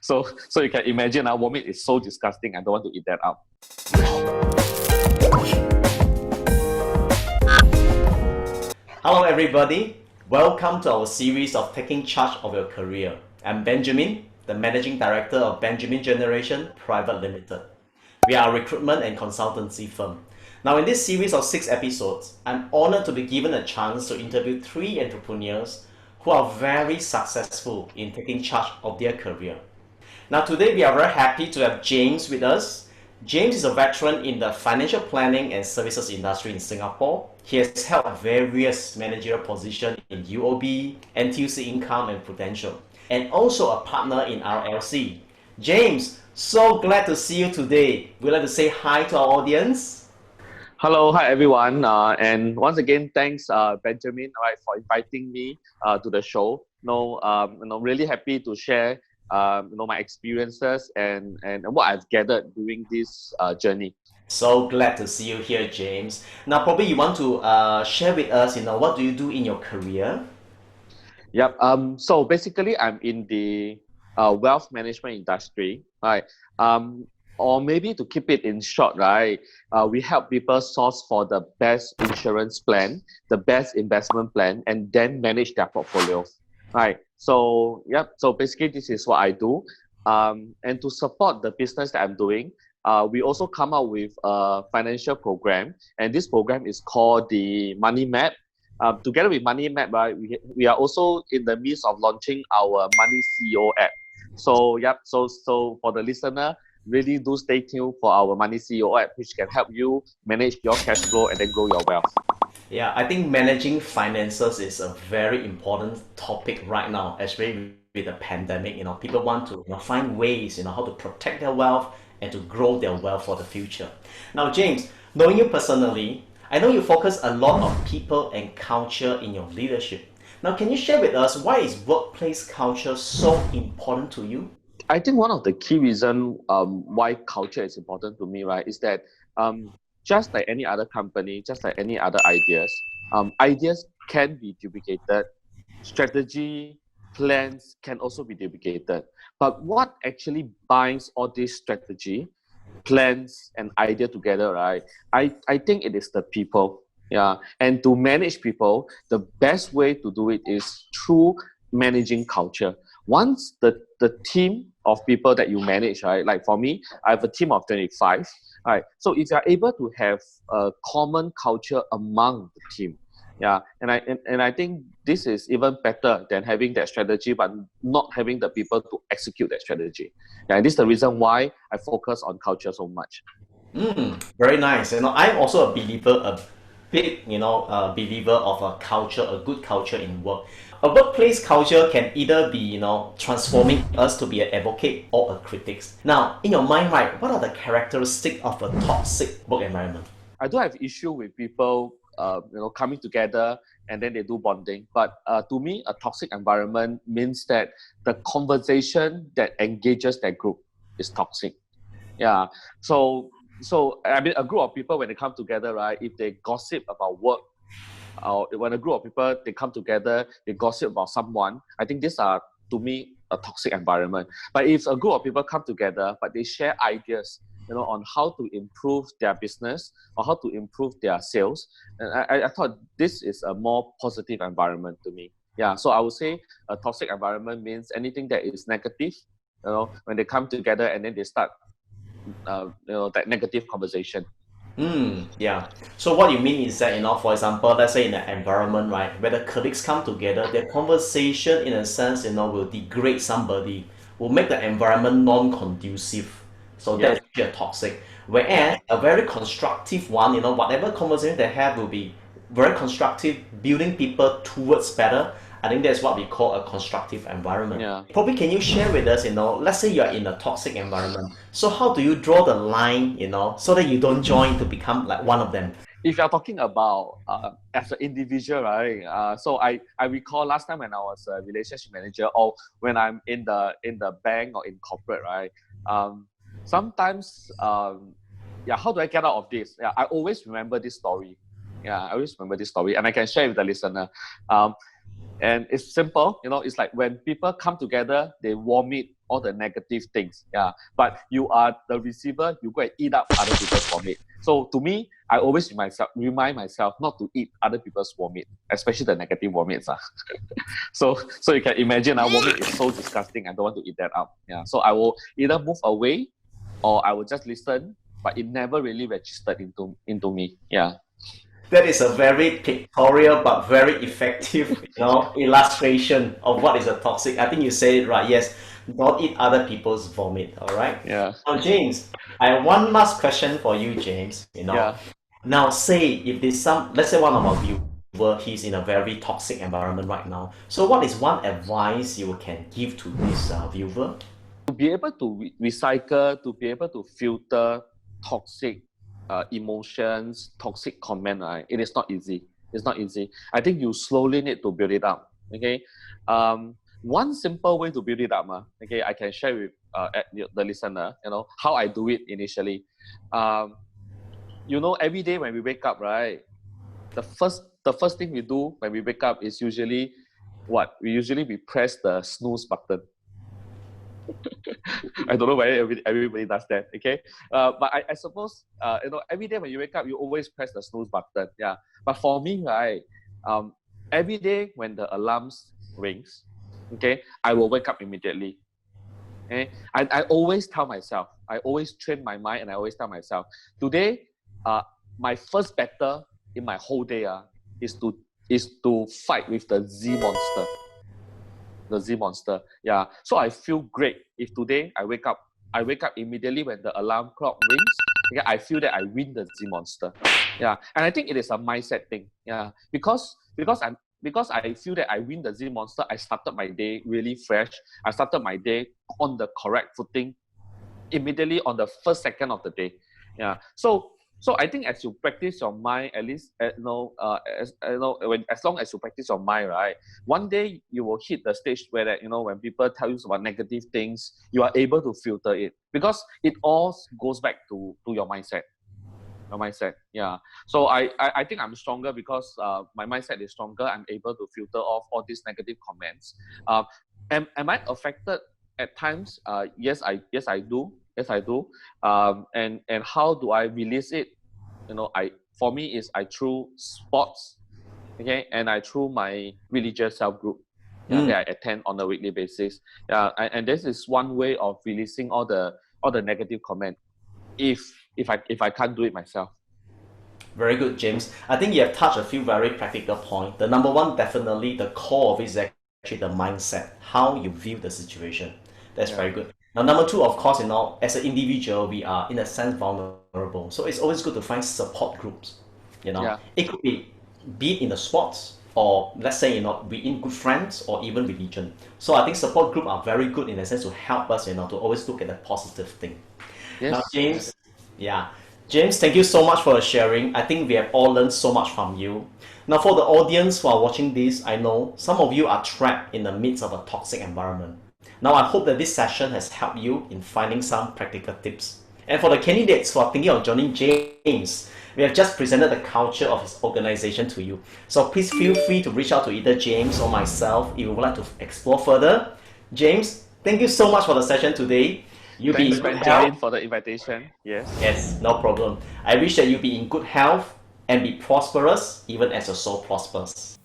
So you can imagine, vomit is so disgusting. I don't want to eat that up. Hello everybody, welcome to our series of Taking Charge of Your Career. I'm Benjamin, the Managing Director of Benjamin Generation Private Limited. We are a recruitment and consultancy firm. Now in this series of 6 episodes, I'm honored to be given a chance to interview 3 entrepreneurs who are very successful in taking charge of their career. Now today we are very happy to have James with us. James is a veteran in the financial planning and services industry in Singapore. He has held various managerial positions in UOB, NTUC Income and Prudential, and also a partner in RLC. James, so glad to see you today. We'd like to say hi to our audience. Hello, hi everyone, and once again, thanks Benjamin, for inviting me to the show. Really happy to share my experiences and what I've gathered during this journey. So glad to see you here, James. Now, probably you want to share with us, what do you do in your career? Yep. So basically, I'm in the wealth management industry, right? Or maybe to keep it in short, right? We help people source for the best insurance plan, the best investment plan, and then manage their portfolios, right? So, yep. So basically, this is what I do. And to support the business that I'm doing, we also come up with a financial program, and this program is called the MoneyMap. Together with MoneyMap, right, we are also in the midst of launching our MoneyCEO app. So, yep. So for the listener, really do stay tuned for our MoneyCEO app, which can help you manage your cash flow and then grow your wealth. Yeah, I think managing finances is a very important topic right now, especially with the pandemic. People want to find ways, how to protect their wealth and to grow their wealth for the future. Now, James, knowing you personally, I know you focus a lot on people and culture in your leadership. Now, can you share with us why is workplace culture so important to you? I think one of the key reasons why culture is important to me, right, is that just like any other company, just like any other ideas can be duplicated. Strategy, plans can also be duplicated. But what actually binds all this strategy, plans, and idea together, right? I think it is the people. Yeah. And to manage people, the best way to do it is through managing culture. Once the team of people that you manage, right? Like for me, I have a team of 25. Right. So if you're able to have a common culture among the team, yeah, and I think this is even better than having that strategy, but not having the people to execute that strategy. Yeah, and this is the reason why I focus on culture so much. Very nice. I'm also a believer, a big, believer of a culture, a good culture in work. A workplace culture can either be, transforming us to be an advocate or a critic. Now, in your mind, right, what are the characteristics of a toxic work environment? I do have issue with people, coming together and then they do bonding. But to me, a toxic environment means that the conversation that engages that group is toxic. Yeah. So I mean, a group of people when they come together, right? If they gossip about work, or when a group of people they come together, they gossip about someone, I think these are, to me, a toxic environment. But if a group of people come together but they share ideas, on how to improve their business or how to improve their sales, and I thought this is a more positive environment to me. Yeah. So I would say a toxic environment means anything that is negative. When they come together and then they start, that negative conversation. Yeah. So what you mean is that, for example, let's say in an environment, right, where the colleagues come together, their conversation in a sense, will degrade somebody, will make the environment non-conducive. So that's actually a toxic. Whereas a very constructive one, whatever conversation they have will be very constructive, building people towards better. I think that's what we call a constructive environment. Yeah. Probably can you share with us, let's say you're in a toxic environment. So how do you draw the line, so that you don't join to become like one of them? If you're talking about as an individual, right? So I recall last time when I was a relationship manager or when I'm in the bank or in corporate, right? Sometimes, how do I get out of this? Yeah, I always remember this story. And I can share with the listener. And it's simple, it's like when people come together, they vomit all the negative things. Yeah. But you are the receiver, you go and eat up other people's vomit. So to me, I always remind myself not to eat other people's vomit, especially the negative vomits. So you can imagine vomit is so disgusting. I don't want to eat that up. Yeah. So I will either move away or I will just listen, but it never really registered into me. Yeah. That is a very pictorial but very effective, illustration of what is a toxic. I think you said it right. Yes, don't eat other people's vomit. All right. Yeah. Now, James, I have one last question for you, James. Yeah. Now say if there's let's say one of our viewer, he's in a very toxic environment right now. So what is one advice you can give to this viewer? To be able to recycle, to be able to filter toxic emotions, toxic comment, right? It is not easy. It's not easy. I think you slowly need to build it up. Okay. One simple way to build it up, okay, I can share with the listener, how I do it initially. Every day when we wake up, right? The first thing we do when we wake up is usually what? We press the snooze button. I don't know why everybody does that, okay? But I suppose, every day when you wake up, you always press the snooze button, yeah. But for me, right, every day when the alarms rings, okay, I will wake up immediately. Okay? I always tell myself, I always train my mind and I always tell myself, today, my first battle in my whole day is to fight with the Z monster. The Z monster. Yeah. So I feel great if today I wake up immediately when the alarm clock rings. Okay, I feel that I win the Z monster. Yeah. And I think it is a mindset thing. Yeah. Because I feel that I win the Z monster, I started my day really fresh. I started my day on the correct footing immediately on the first second of the day. Yeah. So I think as you practice your mind, at least as long as you practice your mind, right, one day you will hit the stage where that when people tell you about negative things, you are able to filter it because it all goes back to your mindset. Your mindset, yeah. So I think I'm stronger because my mindset is stronger. I'm able to filter off all these negative comments. Am I affected at times? Yes, I do. Yes, I do. And how do I release it? For me is I through sports, okay, and I through my religious self group, that I attend on a weekly basis. Yeah, and this is one way of releasing all the negative comment. If I can't do it myself. Very good, James. I think you have touched a few very practical points. The number one, definitely the core of it is actually the mindset, how you view the situation. That's very good. Now, number two, of course, as an individual, we are in a sense vulnerable. So it's always good to find support groups. It could be it in the sports or let's say be in good friends or even religion. So I think support groups are very good in a sense to help us, to always look at the positive thing. Yes. Now, James, James, thank you so much for sharing. I think we have all learned so much from you. Now, for the audience who are watching this, I know some of you are trapped in the midst of a toxic environment. Now, I hope that this session has helped you in finding some practical tips. And for the candidates who are thinking of joining James, we have just presented the culture of his organization to you. So please feel free to reach out to either James or myself if you would like to explore further. James, thank you so much for the session today. Thanks, Benjamin, for the invitation. Yes. Yes, no problem. I wish that you be in good health and be prosperous even as your soul prospers.